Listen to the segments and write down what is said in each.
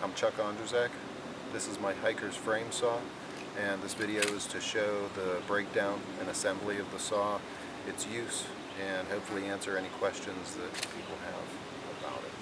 I'm Chuck Ondrzak. This is my hiker's frame saw, and this video is to show the breakdown and assembly of the saw, its use, and hopefully answer any questions that people have about it.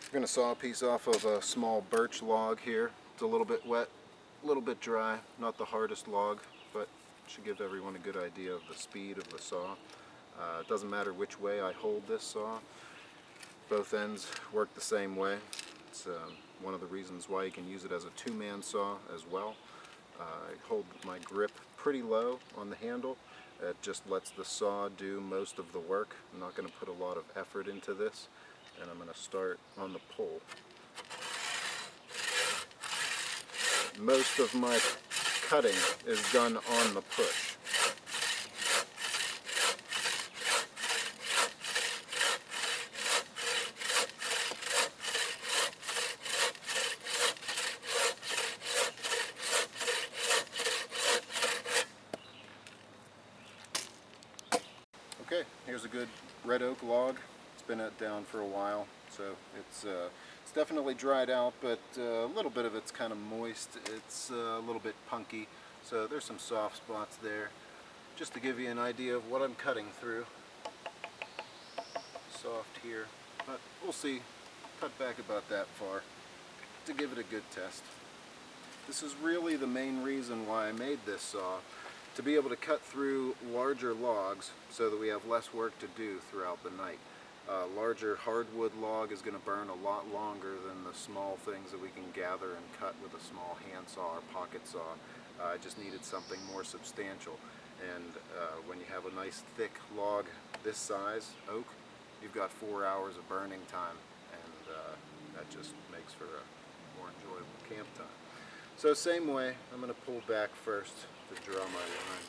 We're going to saw a piece off of a small birch log here. It's a little bit wet, a little bit dry, not the hardest log, but should give everyone a good idea of the speed of the saw. It doesn't matter which way I hold this saw, both ends work the same way. It's one of the reasons why you can use it as a two-man saw as well. I hold my grip pretty low on the handle. It just lets the saw do most of the work. I'm not going to put a lot of effort into this, and I'm going to start on the pull. Most of my cutting is done on the push. Okay, here's a good red oak log. It's been down for a while, so it's definitely dried out, but a little bit of it's kind of moist. It's a little bit punky, so there's some soft spots there. Just to give you an idea of what I'm cutting through. Soft here, but we'll see. Cut back about that far to give it a good test. This is really the main reason why I made this saw, to be able to cut through larger logs so that we have less work to do throughout the night. Larger hardwood log is going to burn a lot longer than the small things that we can gather and cut with a small handsaw or pocket saw. I just needed something more substantial, and when you have a nice thick log this size, oak, you've got 4 hours of burning time, and that just makes for a more enjoyable camp time. So same way, I'm going to pull back first to draw my line.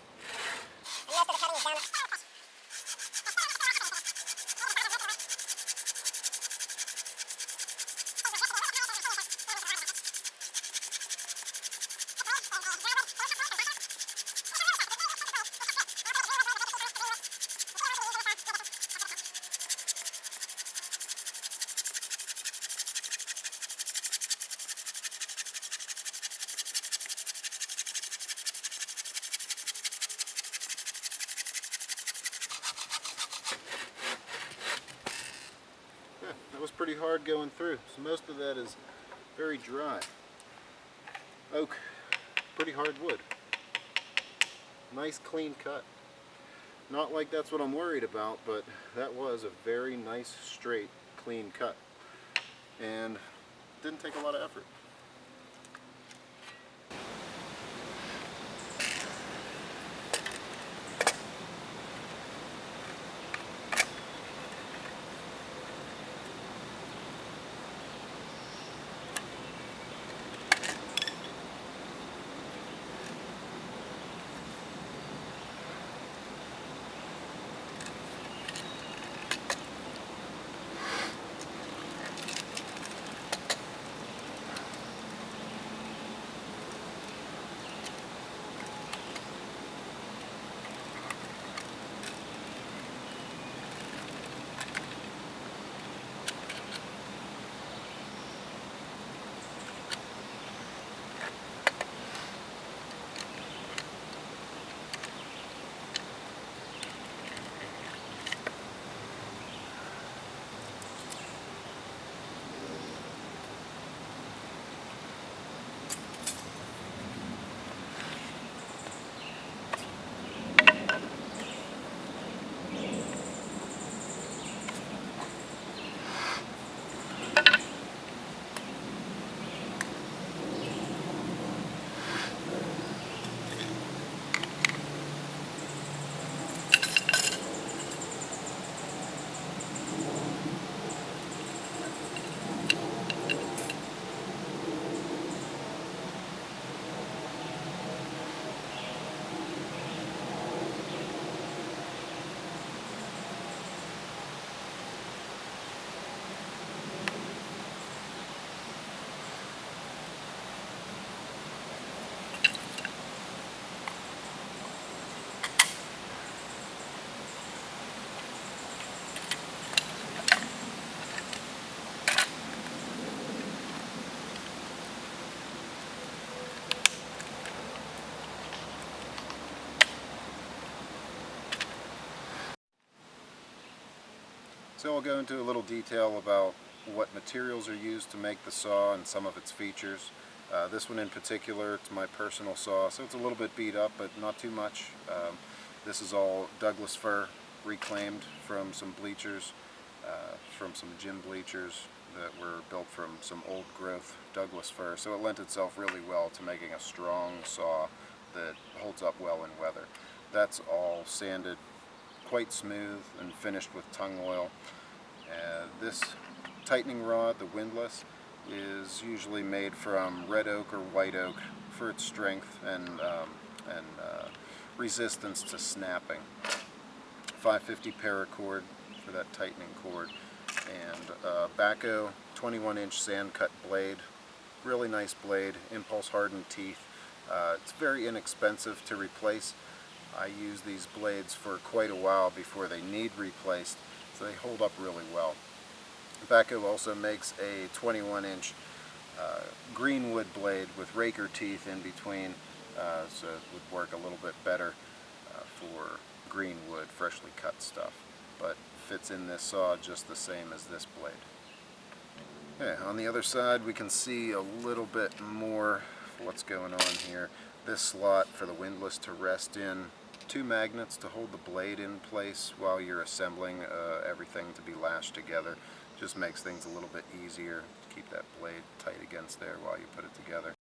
That was pretty hard going through, so most of that is very dry. Oak, pretty hard wood. Nice clean cut. Not like that's what I'm worried about, but that was a very nice, straight, clean cut. And didn't take a lot of effort. So I'll go into a little detail about what materials are used to make the saw and some of its features. This one in particular, it's my personal saw, so it's a little bit beat up, but not too much. This is all Douglas fir, reclaimed from some bleachers, from some gym bleachers that were built from some old growth Douglas fir. So it lent itself really well to making a strong saw that holds up well in weather. That's all sanded quite smooth and finished with tung oil. This tightening rod, the windlass, is usually made from red oak or white oak for its strength and resistance to snapping. 550 paracord for that tightening cord, and Bucksaw 21-inch sand cut blade. Really nice blade, impulse hardened teeth. It's very inexpensive to replace. I use these blades for quite a while before they need replaced, so they hold up really well. Bucksaw also makes a 21-inch green wood blade with raker teeth in between, so it would work a little bit better for green wood, freshly cut stuff, but fits in this saw just the same as this blade. Okay, on the other side we can see a little bit more of what's going on here. This slot for the windlass to rest in, 2 magnets to hold the blade in place while you're assembling everything to be lashed together. Just makes things a little bit easier to keep that blade tight against there while you put it together.